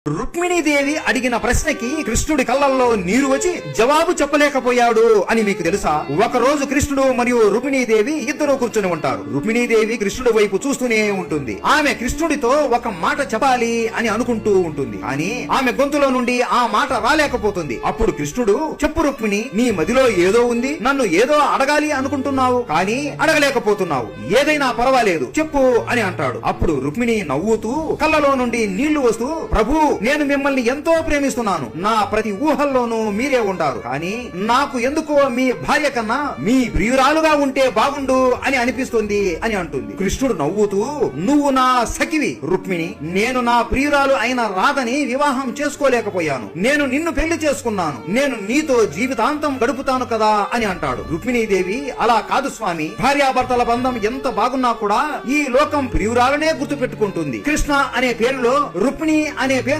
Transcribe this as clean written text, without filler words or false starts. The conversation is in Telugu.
రుక్మిణీదేవి అడిగిన ప్రశ్నకి కృష్ణుడి కళ్ళల్లో నీరు వచ్చి జవాబు చెప్పలేకపోయాడు అని మీకు తెలుసా? ఒక రోజు కృష్ణుడు మరియు రుక్మిణీదేవి ఇద్దరు కూర్చుని ఉంటారు. రుక్మిణీదేవి కృష్ణుడి వైపు చూస్తూనే ఉంటుంది. ఆమె కృష్ణుడితో ఒక మాట చెప్పాలి అని అనుకుంటూ ఉంటుంది. కానీ ఆమె గొంతులో నుండి ఆ మాట రాలేకపోతుంది. అప్పుడు కృష్ణుడు, చెప్పు రుక్మిణి, నీ మదిలో ఏదో ఉంది, నన్ను ఏదో అడగాలి అనుకుంటున్నావు కానీ అడగలేకపోతున్నావు. ఏదైనా పర్వాలేదు చెప్పు అని అంటాడు. అప్పుడు రుక్మిణి నవ్వుతూ కళ్ళలో నుండి నీళ్లు వస్తూ, ప్రభు, నేను మిమ్మల్ని ఎంతో ప్రేమిస్తున్నాను. నా ప్రతి ఊహల్లోనూ మీరే ఉంటారు. కానీ నాకు ఎందుకో మీ భార్య కన్నా మీ ప్రియురాలుగా ఉంటే బాగుండు అని అనిపిస్తుంది అని అంటుంది. కృష్ణుడు నవ్వుతూ, నువ్వు నా సఖివి రుక్మిణి. నేను నా ప్రియురాలు అయిన రాధని వివాహం చేసుకోలేకపోయాను. నేను నిన్ను పెళ్లి చేసుకున్నాను. నేను నీతో జీవితాంతం గడుపుతాను కదా అని అంటాడు. రుక్మిణీదేవి, అలా కాదు స్వామి, భార్యాభర్తల బంధం ఎంత బాగున్నా కూడా ఈ లోకం ప్రియురాలనే గుర్తు పెట్టుకుంటుంది. కృష్ణ అనే పేరులో రుక్మిణి అనే పేరు